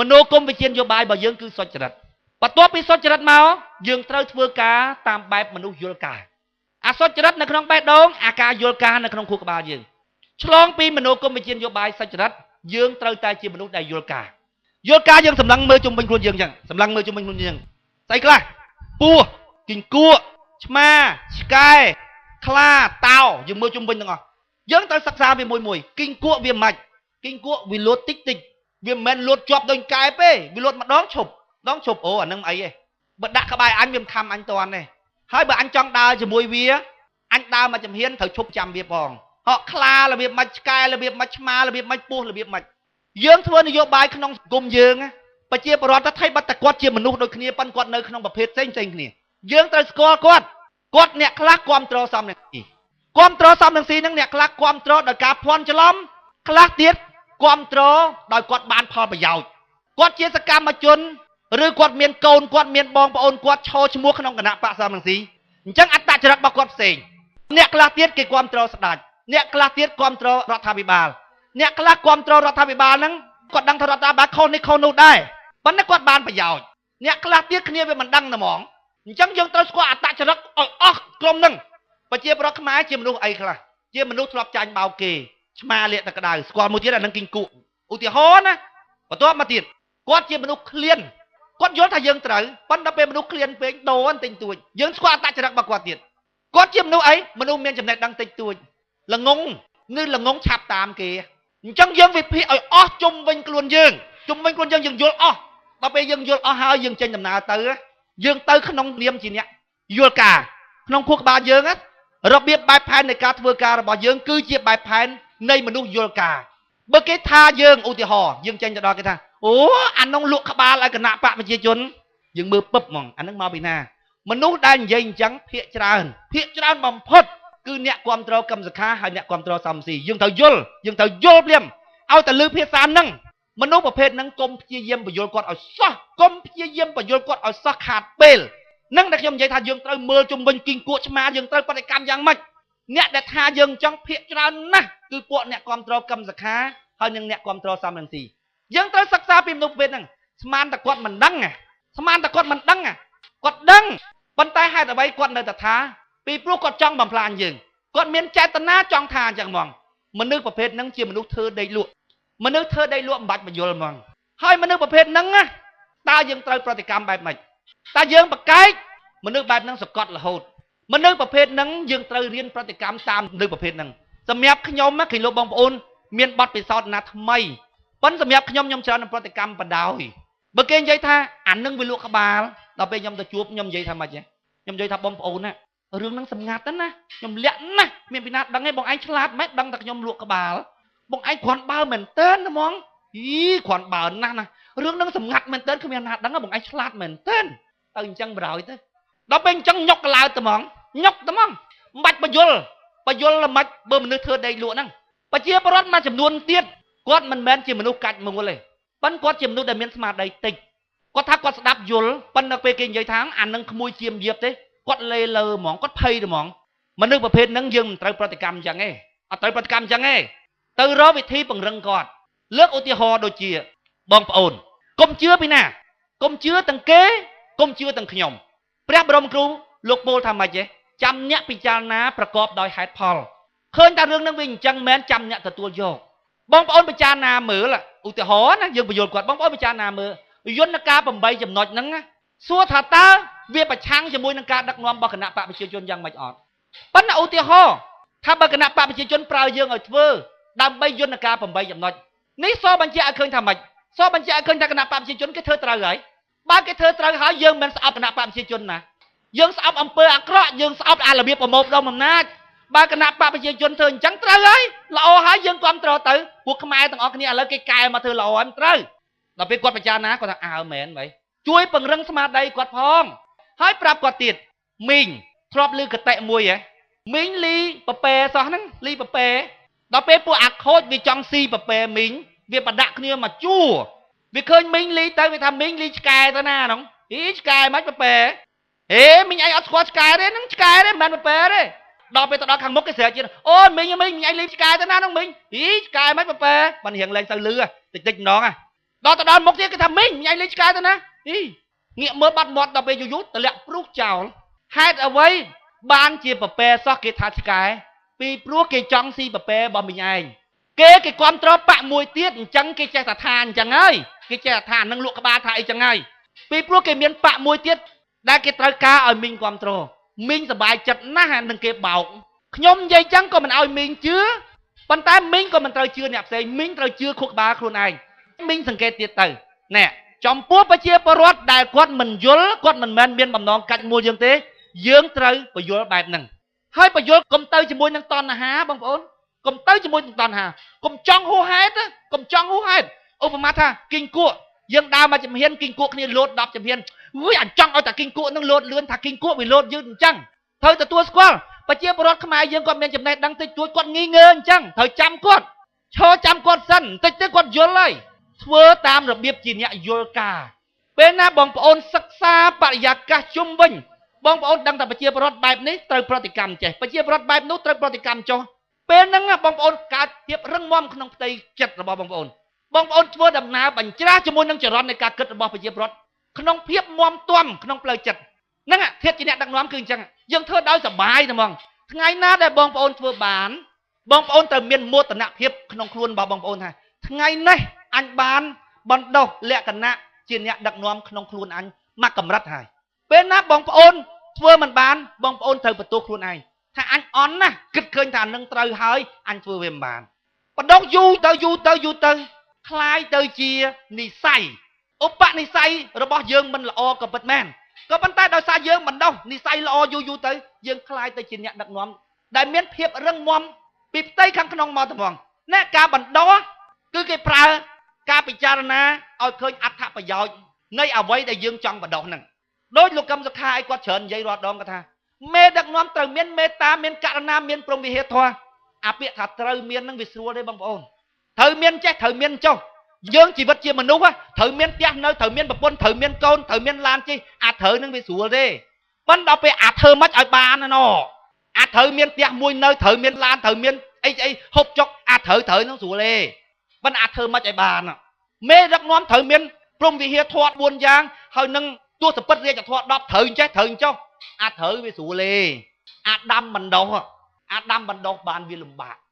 โนกรมวิเชียนโยบายบ่យើងគឺសុចរិតបន្ទាប់ពីសុចរិតមកយើងត្រូវធ្វើការតាមបែបមនុស្សយល់ការអសុចរិតនៅក្នុងបេះដូងអាការយល់ការនៅក្នុងខួរក្បាលយើងឆ្លងពីមโนគមវិជ្ជានយោបាយសុចរិតយើងត្រូវតែជាមនុស្សដែលយល់ការយើងសម្លឹងមើលជុំវិញខ្លួនយើងចឹងសម្លឹងមើលជុំវិញខ្លួនយើងស្អីខ្លះពស់គីង្គក់ឆ្មាឆ្កែខ្លាតោយើងមើលជុំវិញទាំងអស់យើងត្រូវសិក្សាវាមួយគីង្គក់វាមិនគីង្គក់វាលូតតិចវាមិនមែនលូតជាប់ដូចកែបទេវាលូតម្ដងឈប់អូអានឹងអីទេបើដាក់ក្បែរអញវាមិនខំអញតាន់ទេហើយបើអញចង់ដើរជាមួយវាអញដើរមកចំហៀនត្រូវឈប់ចាំវាផងហកខ្លារបៀបមិនឆ្កែរបៀបមិនឆ្មារបៀបមិនពស់របៀបមិនយើងធ្វើនយោបាយក្នុងសង្គមយើងប្រជាពលរដ្ឋថាបတ်តែគាត់ជាមនុស្សដូចគ្នាប៉ុន្តែគាត់នៅក្នុងប្រភេទផ្សេងគ្នាយើងត្រូវស្គាល់គាត់អ្នកខ្លះគ្រប់គ្រងសំនឹងស៊ីហ្នឹងអ្នកខ្លះគ្រប់គ្រងដោយការភ័ន្តច្រឡំខ្លះទៀតគ្រប់គ្រងដោយគាត់បានផលប្រយោជន៍គាត់ជាសកម្មជនឬគាត់មានកូនគាត់មានបងប្អូនគាត់ឈរឈ្មោះក្នុងគណៈបកសំនឹងស៊ីអញ្ចឹងអត្តចរិតរបស់គាត់ផ្សេងអ្នកខ្លះទៀតគេគ្រប់គ្រងស្ដេចអ្នកខ្លះទៀតគ្រប់គ្រងរដ្ឋាភិបាលអ្នកខ្លះគ្រប់គ្រងរដ្ឋាភិបាលហ្នឹងគាត់ដឹងថារដ្ឋាភិបាលខុសនេះខុសនោះដែរប៉ុន្តែគាត់បានប្រយោជន៍អ្នកខ្លះទៀតគ្នាវាមិនដឹងតែហ្មងអញ្ចឹងយើងត្រូវស្គាល់អត្តចរិតឲ្យអស់ក្រុមហ្នឹងប្រជាពលរដ្ឋខ្មែរជាមនុស្សអីខ្លះជាមនុស្សធ្លាប់ចាញ់បោកគេឆ្មាលាកតែក្តៅស្គាល់មួយទៀតអានឹងគីង្គក់ឧទាហរណ៍ណាបន្ទាប់មកទៀតគាត់ជាមនុស្សឃ្លានគាត់យល់ថាយើងត្រូវប៉ុន្តែពេលមនុស្សឃ្លានពេកដូរតិចតួចយើងស្គាល់អត្តចរិតរបស់គាត់ទៀតគាត់ជាមនុស្សអីមនុស្សមានចំណេះដឹងតិចតួចល្ងងឆាប់តាមគេអញ្ចឹងយើងវិភាគឲ្យអស់ជុំវិញខ្លួនយើងយើងយល់អស់ដល់ពេលយើងយល់អស់ហើយយើងចេញដំណើរទៅយើងទៅក្នុងនាមជាអ្នកយល់ការក្នុងខួរក្បាលយើងរបៀបបែបផែននៃការធ្វើការរបស់យើងគឺជាបែបផែននៃមនុស្សយល់ការបើគេថាយើងឧទាហរណ៍យើងចេញទៅដល់គេថាអូអានោះលក់ក្បាលឲ្យគណៈបកប្រជាជនយើងមើលពឹបហ្មងអានឹងមកពីណាមនុស្សដែលនិយាយអញ្ចឹងភាកច្រើនបំផុតគឺអ្នកគ្រប់គ្រងកម្មសខាហើយអ្នកគ្រប់គ្រងសំស៊ីយើងត្រូវយល់ភ្លាមឲ្យតែលឺភាសាហ្នឹងមនុស្សប្រភេទហ្នឹងកុំព្យាយាមបញ្យល់គាត់ឲ្យសោះខាតពេលហ្នឹងដែលខ្ញុំនិយាយថាយើងត្រូវមើលជុំវិញគីង្គក់ឆ្មាយើងត្រូវបដិកម្មយ៉ាងម៉េចអ្នកដែលថាយើងអញ្ចឹងភាកច្រើនណាស់គឺពួកអ្នកគ្រប់គ្រងកម្មសខាហើយនិងអ្នកគ្រប់គ្រងសំស៊ីយើងត្រូវសិក្សាពីមនុស្សប្រភេទហ្នឹងស្មានតែគាត់មិនដឹងគាត់ដឹងប៉ុន្តែហេតុអ្វីគាត់នៅតែថាពីព្រោះគាត់ចង់បំផ្លាញយើងគាត់មានចេតនាចង់ថាអញ្ចឹងហ្មងមនុស្សប្រភេទហ្នឹងជាមនុស្សធ្វើដីលក់មិនបាច់បញ្យល់ហ្មងហើយមនុស្សប្រភេទហ្នឹងតើយើងត្រូវប្រតិកម្មបែបម៉េចតើយើងប្រកែកមនុស្សបែបហ្នឹងសកត់រហូតមនុស្សប្រភេទហ្នឹងយើងត្រូវរៀនប្រតិកម្មតាមមនុស្សប្រភេទហ្នឹងសម្រាប់ខ្ញុំគេលោកបងប្អូនមានបទពិសោធន៍ណាថ្មីប៉ុន្តែសម្រាប់ខ្ញុំច្រើនប្រតិកម្មបដោយបើគេនិយាយថាអានឹងវាលក់ក្បាលដល់ពេលខ្ញុំទៅជួបខ្ញុំនិយាយថាម៉េចខ្ញុំនិយាយថាបងប្អូនណារឿងហ្នឹងសម្ងាត់ណាខ្ញុំលាក់ណាមានពីណាដឹងទេបងឯងឆ្លាតម៉េចដឹងតែខ្ញុំលក់ក្បាលបងឯងគ្រាន់បើមែនតើហ្មងគ្រាន់បើណាស់ណារឿងហ្នឹងសម្ងាត់មែនតើគ្មានណាដឹងបងឯងឆ្លាតមែនតើទៅអញ្ចឹងបរោយទៅដល់ពេលអញ្ចឹងញុកកឡៅត្មងមិនបាច់បញ្យល់ល្មិចបើមនុស្សធ្វើដីលក់ហ្នឹងប្រជាពលរដ្ឋមួយចំនួនទៀតគាត់មិនមែនជាមនុស្សកាច់មូលទេប៉ុន្តែគាត់ជាមនុស្សដែលមានស្មារតីតិចគាត់ថាគាត់ស្ដាប់យល់ប៉ុន្តែពេលគេនិយាយថាអានឹងក្មួយជាមយាបទេគាត់លេលើហ្មងគាត់ភ័យហ្មងមនុស្សប្រភេទហ្នឹងយើងមិនត្រូវប្រតិកម្មអញ្ចឹងទេអត់ត្រូវប្រតិកម្មអញ្ចឹងទេទៅរកវិធីពង្រឹងគាត់លើកឧទាហរណ៍ដូចជាបងប្អូនកុំជឿពីណាកុំជឿទាំងគេកុំជឿទាំងខ្ញុំព្រះបរមគ្រូលោកពោលថាម៉េចទេចាំអ្នកពិចារណាប្រកបដោយហេតុផលឃើញតែរឿងហ្នឹងវាអញ្ចឹងមែនចាំអ្នកទទួលយកបងប្អូនពិចារណាមើលឧទាហរណ៍ណាយើងបញ្យល់គាត់បងប្អូនពិចារណាមើលយន្តការ8ចំណុចហ្នឹងសួរថាតើវាប្រឆាំងជាមួយនឹងការដឹកនាំរបស់គណៈបកប្រជាជនយ៉ាងម៉េចអត់ប៉ុន្តែឧទាហរណ៍ថាបើគណៈបកប្រជាជនប្រើយើងឲ្យធ្វើដើម្បីយន្តការ8ចំណុចនេះសបញ្ជាក់ឲ្យឃើញថាម៉េចបញ្ជាក់ឲ្យឃើញថាគណៈបកប្រជាជនគេធ្វើត្រូវហើយបើគេធ្វើត្រូវហើយយើងមិនស្អប់គណៈបកប្រជាជនណាយើងស្អប់អំពើអាក្រក់យើងស្អប់អារបៀបប្រមូលផ្ដុំអំណាចបើគណៈបកប្រជាជនធ្វើអញ្ចឹងត្រូវហើយល្អហើយយើងគ្រប់គ្រងទៅពួកខ្មែរទាំងអស់គ្នាឥឡូវគេកែមកធ្វើល្អហើយត្រូវដល់ពេលគាត់ពិចារណាគាត់ថាអើមែនបើជួយពង្រឹងស្មារតីគាត់ផងហើយប្រាប់គាត់ទៀតមីងធ្លាប់ឮកតិមួយហ៎មីងលីប៉ប៉ែសោះហ្នឹងលីប៉ប៉ែដល់ពេលពួកអាខូចវាចង់ស៊ីប៉ប៉ែមីងវាបដាក់គ្នាមកជួវាឃើញមីងលីទៅវាថាមីងលីឆ្កែទៅណាហ្នឹងឆ្កែមិនប៉ប៉ែមីងឯងអត់ស្គាល់ឆ្កែទេហ្នឹងឆ្កែទេមិនមែនប៉ប៉ែទេដល់ពេលទៅដល់ខាងមុខគេស្រែកទៀតអូមីងឯងលីឆ្កែទៅណាហ្នឹងមីងឆ្កែមិនប៉ប៉ែបានរៀងលែងទៅលឺតិចម្ដង ដល់ទៅដល់មុខទៀតគេថាមីងញ៉ៃលេងឆ្កែទៅណាងាកមើលបាត់មាត់ដល់ពេលយូរយូរតម្លាក់ព្រុសចោលហេតុអ្វីបានជាប្រពែសោះគេថាឆ្កែពីព្រោះគេចង់ស៊ីប្រពែរបស់មីងឯងគេគ្រប់ត្របាក់មួយទៀតអញ្ចឹងគេចេះតែថាអញ្ចឹងហើយគេចេះតែថានឹងលក់ក្បាលថាអីចឹងហើយពីព្រោះគេមានបាក់មួយទៀតដែលគេត្រូវការឲ្យមីងគ្រប់ត្រមីងសប្បាយចិត្តណាស់នឹងគេបោកខ្ញុំនិយាយចឹងក៏មិនឲ្យមីងជឿប៉ុន្តែមីងក៏មិនត្រូវជឿអ្នកផ្សេងមីងត្រូវជឿខួរក្បាលខ្លួនឯងមីងសង្កេតទៀតទៅណែចំពោះប្រជាពលរដ្ឋដែលគាត់មិនយល់គាត់មិនមែនមានបំណងកាច់មួយយើងទេយើងត្រូវបញ្យល់បែបហ្នឹងហើយបញ្យល់កុំទៅជាមួយនឹងតណ្ហាបងប្អូនកុំទៅជាមួយនឹងតណ្ហាកុំចង់ហួសហេតុកុំចង់ហួសហេតុឧបមាថាគីងគក់យើងដើរមកចំហៀនគីងគក់គ្នាលោត10ចំហៀនអញចង់ឲ្យតែគីងគក់នឹងលោតលឿនថាគីងគក់វាលោតយឺតអញ្ចឹងត្រូវទទួលស្គាល់ប្រជាពលរដ្ឋខ្មែរយើងគាត់មានចំណេះដឹងតិចតួចគាត់ងីងើអញ្ចឹងត្រូវចាំគាត់ឈរចាំគាត់សិនតិចទៅគាត់យល់ហើយធ្វើតាមរបៀបជាអ្នកយល់ការពេលណាបងប្អូនសិក្សាបរិយាកាសជុំវិញបងប្អូនដឹងថាប្រជាពលរដ្ឋបែបនេះត្រូវប្រតិកម្មចេះប្រជាពលរដ្ឋបែបនោះត្រូវប្រតិកម្មចុះពេលហ្នឹងបងប្អូនកើតភាពរឹងមាំក្នុងផ្ទៃចិត្តរបស់បងប្អូនបងប្អូនធ្វើដំណើរបញ្ច្រាស់ជាមួយនឹងចរន្តនៃការគិតរបស់ប្រជាពលរដ្ឋក្នុងភាពមាំទាំក្នុងផ្លូវចិត្តហ្នឹងធាតុជាអ្នកដឹកនាំគឺអញ្ចឹងយើងធ្វើដោយសប្បាយតែហ្មងថ្ងៃណាដែលបងប្អូនធ្វើបានបងប្អូនត្រូវមានមោទនភាពក្នុងខ្លួនរបស់បងប្អូនថាថ្ងៃនេះអញបានបណ្ដុះលក្ខណៈជាអ្នកដឹកនាំក្នុងខ្លួនអញមកកម្រិតហើយពេលណាបងប្អូនធ្វើមិនបានបងប្អូនត្រូវបន្ទោសខ្លួនឯងថាអញអន់ណាស់គិតឃើញថានឹងត្រូវហើយអញធ្វើវាមិនបានបណ្ដុះយូរទៅคล้ายទៅជានិស័យឧបនិស្ស័យរបស់យើងមិនល្អក៏ពិតមែនក៏ប៉ុន្តែដោយសារយើងបណ្ដុះនិស័យល្អយូរទៅយើងคล้ายទៅជាអ្នកដឹកនាំដែលមានភាពរឹងមាំពីផ្ទៃខាងក្នុងមកត្មងណែការបណ្ដុះគឺគេប្រើការពិចារណាឲ្យឃើញអត្ថប្រយោជន៍នៃអ្វីដែលយើងចង់បណ្ដុះហ្នឹងដោយលោកកឹមសុខាឲ្យគាត់ច្រើននិយាយរាល់ដងគាត់ថាមេដឹកនាំត្រូវមានមេត្តាមានករណាមានព្រមវិហារធម៌អាពាក្យថាត្រូវមានហ្នឹងវាស្រួលទេបងប្អូនត្រូវមានចេះត្រូវមានចុះយើងជីវិតជាមនុស្សត្រូវមានផ្ទះនៅត្រូវមានប្រពន្ធត្រូវមានកូនត្រូវមានឡានជិះអាត្រូវហ្នឹងវាស្រួលទេប៉ុន្តែដល់ពេលអាធ្វើមិនឲ្យបានណោអាត្រូវមានផ្ទះមួយនៅត្រូវមានឡានត្រូវមានអីហូបចុកអាត្រូវហ្នឹងស្រួលទេប៉ុន្តែអាធ្វើមិនឲ្យបានមេដឹកនាំត្រូវមានព្រមវិហារធម៌4យ៉ាងហើយនឹងទោះសពិតរាជធម៌10ត្រូវចេះត្រូវចុះអាត្រូវវាស្រួលទេអាដាំបណ្ដុះបានវាលំបាក